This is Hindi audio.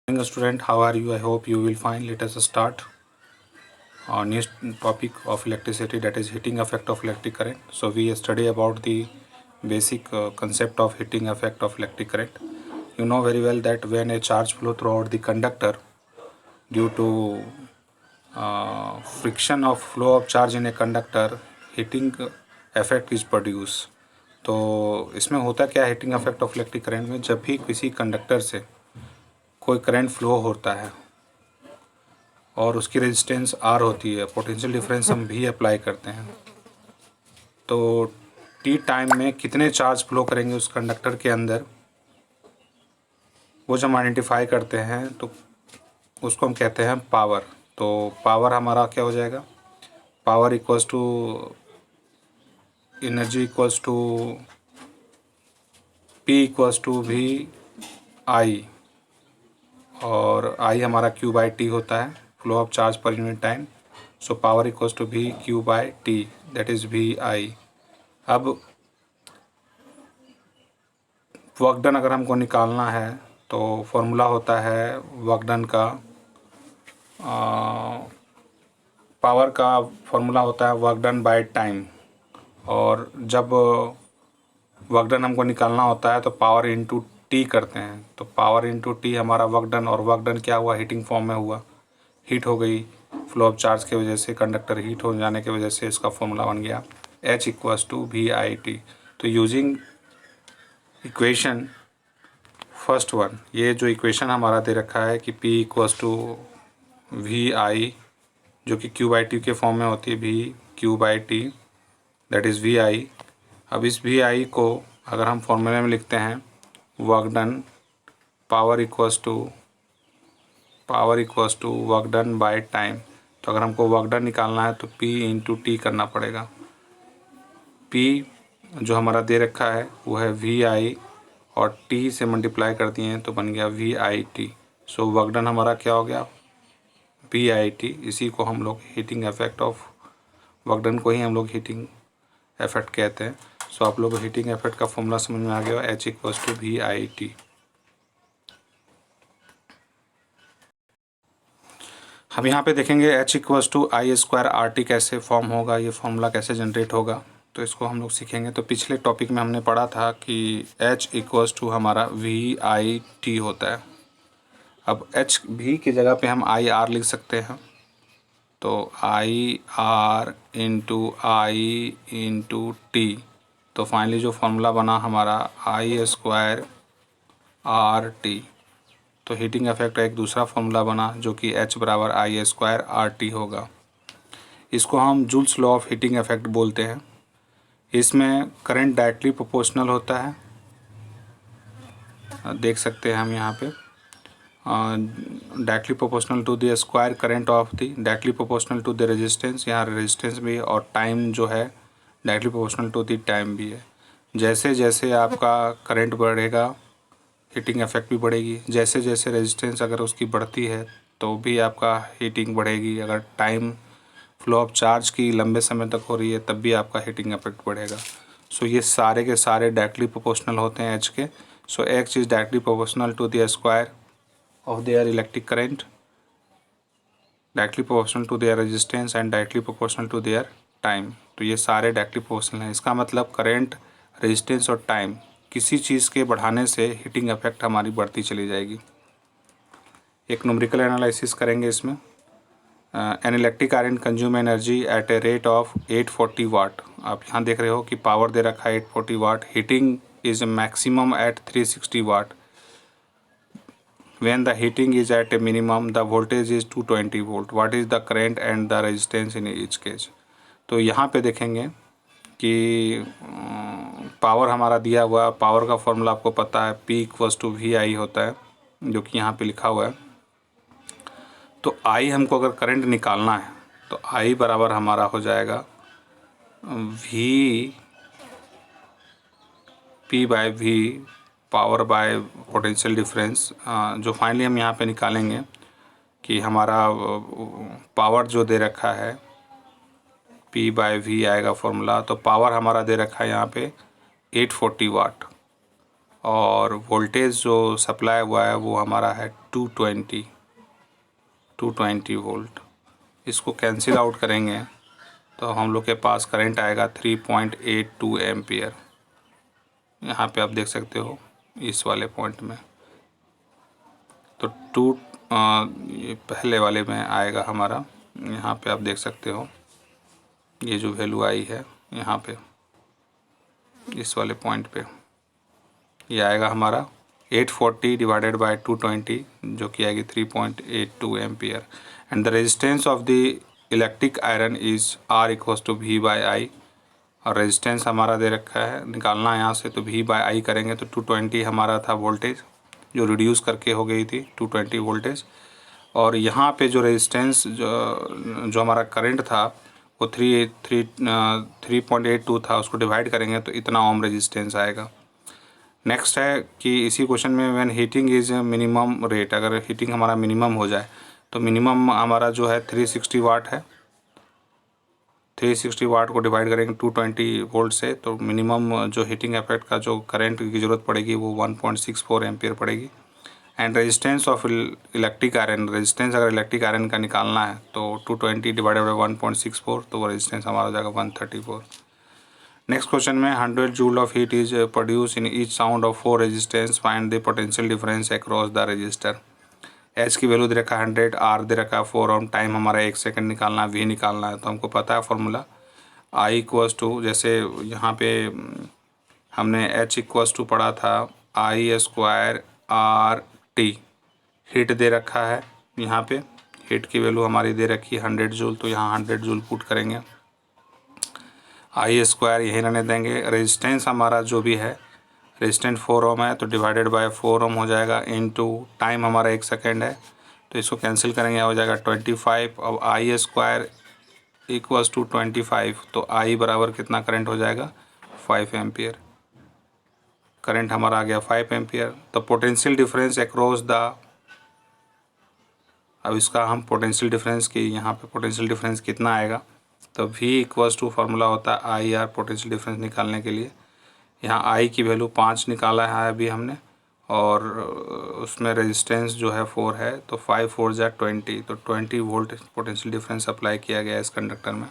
Morning student, how are you? I hope you will fine. Let us start our next topic of electricity, that is heating effect of electric current. So we study about the basic concept of heating effect of electric current. You know very well that when a charge flow throughout the conductor due to friction of flow of charge in a conductor, heating effect is produced. तो इसमें होता क्या है heating effect of electric current में, जब भी किसी कंडक्टर से कोई करंट फ्लो होता है और उसकी रेजिस्टेंस आर होती है, पोटेंशियल डिफरेंस हम भी अप्लाई करते हैं, तो टी टाइम में कितने चार्ज फ्लो करेंगे उस कंडक्टर के अंदर, वो जब हम आइडेंटिफाई करते हैं तो उसको हम कहते हैं पावर। तो पावर हमारा क्या हो जाएगा, power equals to energy equals to P equals to V I, और आई हमारा क्यू बाई टी होता है, flow of charge per unit time. So power equals to V Q by T, that is V I. अब वर्क डन अगर हमको निकालना है तो फॉर्मूला होता है वर्क डन का, पावर का फॉर्मूला होता है वर्क डन बाय टाइम, और जब वर्क डन हमको निकालना होता है तो पावर इनटू टी करते हैं। तो पावर इनटू टी हमारा वर्क डन, और वर्क डन क्या हुआ, हीटिंग फॉर्म में हुआ, हीट हो गई फ्लो ऑफ चार्ज की वजह से, कंडक्टर हीट हो जाने की वजह से इसका फॉर्मूला बन गया H equals to V I T. तो यूजिंग इक्वेशन फर्स्ट वन, ये जो इक्वेशन हमारा दे रखा है कि P equals to V I, जो कि क्यू बाई टी के फॉर्म में होती है, V Q by T, that is V I. अब इस वी आई को अगर हम फॉर्मूले में लिखते हैं work done power equals to work done by time, तो अगर हमको वर्क डन निकालना है तो P इंटू टी करना पड़ेगा। P जो हमारा दे रखा है वो है वी आई, और T से मल्टीप्लाई कर दिए हैं तो बन गया V I T. So work done हमारा क्या हो गया, वी आई टी। इसी को हम लोग heating effect of work done को ही हम लोग हीटिंग इफेक्ट कहते हैं। सो आप लोग को हीटिंग इफेक्ट का फॉर्मूला समझ में आ गया, H equals to V I T. हम यहाँ पे देखेंगे H equals to I square R T कैसे फॉर्म होगा, ये फॉर्मूला कैसे जनरेट होगा, तो इसको हम लोग सीखेंगे। तो पिछले टॉपिक में हमने पढ़ा था कि H इक्वल्स टू हमारा वी आई टी होता है। अब H भी की जगह पे हम आई आर लिख सकते हैं, तो आई आर इंटू टी, तो फाइनली जो फॉर्मूला बना हमारा आई स्क्वायर आर टी। तो हीटिंग इफेक्ट एक दूसरा फॉर्मूला बना जो कि H बराबर आई स्क्वायर आर टी होगा। इसको हम joules law of heating effect बोलते हैं। इसमें करंट डायरेक्टली प्रोपोर्शनल होता है, देख सकते हैं हम यहाँ पे, directly proportional to the square current of the, directly proportional to the resistance, यहाँ रेजिस्टेंस भी, और टाइम जो है directly proportional to the time भी है। जैसे जैसे आपका करंट बढ़ेगा हीटिंग इफेक्ट भी बढ़ेगी, जैसे जैसे रेजिस्टेंस अगर उसकी बढ़ती है तो भी आपका हीटिंग बढ़ेगी। अगर टाइम फ्लो ऑफ चार्ज की लंबे समय तक हो रही है तब भी आपका हीटिंग इफेक्ट बढ़ेगा। सो ये सारे के सारे डायरेक्टली प्रोपोर्शनल होते हैं H के। So H is directly proportional to the square of their electric current, directly proportional to their resistance and directly proportional to their time. तो ये सारे डायरेक्टली प्रोपोर्शनल हैं। इसका मतलब करंट, रेजिस्टेंस और टाइम किसी चीज़ के बढ़ाने से हीटिंग इफेक्ट हमारी बढ़ती चली जाएगी। एक न्यूमेरिकल एनालिसिस करेंगे इसमें। An electric iron consume energy at a rate of 840 वाट। आप यहाँ देख रहे हो कि पावर दे रखा है 840 watt, heating is maximum at 360 watt. When the heating is at a minimum, the voltage is 220 volt. What is the current and the resistance in each case? तो यहाँ पे देखेंगे कि पावर हमारा दिया हुआ, पावर का फॉर्मूला आपको पता है, P इक्वल्स टू वी आई होता है, जो कि यहाँ पे लिखा हुआ है। तो I हमको अगर करंट निकालना है तो I बराबर हमारा हो जाएगा V P by V power by potential difference, जो फाइनली हम यहाँ पे निकालेंगे कि हमारा पावर जो दे रखा है P बाय V आएगा फॉर्मूला। तो पावर हमारा दे रखा है यहाँ पे 840 वाट, और वोल्टेज जो सप्लाई हुआ है वो हमारा है 220 वोल्ट। इसको कैंसिल आउट करेंगे तो हम लोग के पास करंट आएगा 3.82 एम्पियर। यहाँ पे आप देख सकते हो इस वाले पॉइंट में। तो ये पहले वाले में आएगा हमारा, यहाँ पे आप देख सकते हो ये जो वैल्यू आई है यहाँ पे इस वाले पॉइंट पे ये आएगा हमारा 840 डिवाइडेड बाय 220 जो कि आएगी 3.82 ampere. And the resistance of the electric iron is R equals to V by I. और रेजिस्टेंस हमारा दे रखा है, निकालना है यहाँ से, तो V बाई आई करेंगे तो 220 हमारा था वोल्टेज जो रिड्यूस करके हो गई थी 220 वोल्टेज। और यहाँ पे जो रेजिस्टेंस जो हमारा करंट था वो 3.82 था, उसको डिवाइड करेंगे तो इतना ओम रेजिस्टेंस आएगा। नेक्स्ट है कि इसी क्वेश्चन में when heating is minimum rate, अगर हीटिंग हमारा मिनिमम हो जाए तो मिनिमम हमारा जो है 360 वाट है। 360 वाट को डिवाइड करेंगे 220 वोल्ट से तो मिनिमम जो हीटिंग इफेक्ट का जो करंट की ज़रूरत पड़ेगी वो 1.64 एम्पियर पड़ेगी। And resistance of electric iron, resistance अगर इलेक्ट्रिक आयरन का निकालना है तो 220 डिवाइडेड बाई 1.64 तो वो रेजिस्टेंस हमारा हो जाएगा 134। नेक्स्ट क्वेश्चन में 100 joule of heat is produce in each sound of 4 resistance, find the potential difference across the register. H की वैल्यू दे रखा है 100, आर दे रखा है 4 ओम, टाइम हमारा 1 सेकंड निकालना है, वी निकालना है। तो हमको पता है फॉर्मूला आई इक्वल्स टू, जैसे यहाँ पे हमने एच इक्वल्स टू पढ़ा था आई स्क्वायर आर टी। हीट दे रखा है यहाँ पे, हीट की वैल्यू हमारी दे रखी है 100 जूल, तो यहाँ 100 जूल पुट करेंगे। आई स्क्वायर यही रहने देंगे। रेजिस्टेंस हमारा जो भी है, रेजिस्टेंस 4 ओम है तो डिवाइडेड बाय 4 ओम हो जाएगा, इनटू टाइम हमारा 1 सेकेंड है तो इसको कैंसिल करेंगे, हो जाएगा 25। अब आई स्क्वायर इक्वल्स टू 25 तो आई बराबर कितना करंट हो जाएगा 5 एम्पियर। करंट हमारा आ गया 5 एम्पियर। तो पोटेंशियल डिफरेंस अक्रॉस द, अब इसका हम पोटेंशियल डिफरेंस की, यहाँ पे पोटेंशियल डिफरेंस कितना आएगा तो V इक्वल्स टू फार्मूला होता है आई आर पोटेंशियल डिफरेंस निकालने के लिए। यहाँ I की वैल्यू 5 निकाला है अभी हमने, और उसमें रेजिस्टेंस जो है 4 है तो 5 4 जा 20, तो 20 वोल्ट पोटेंशियल डिफरेंस अप्लाई किया गया है इस कंडक्टर में।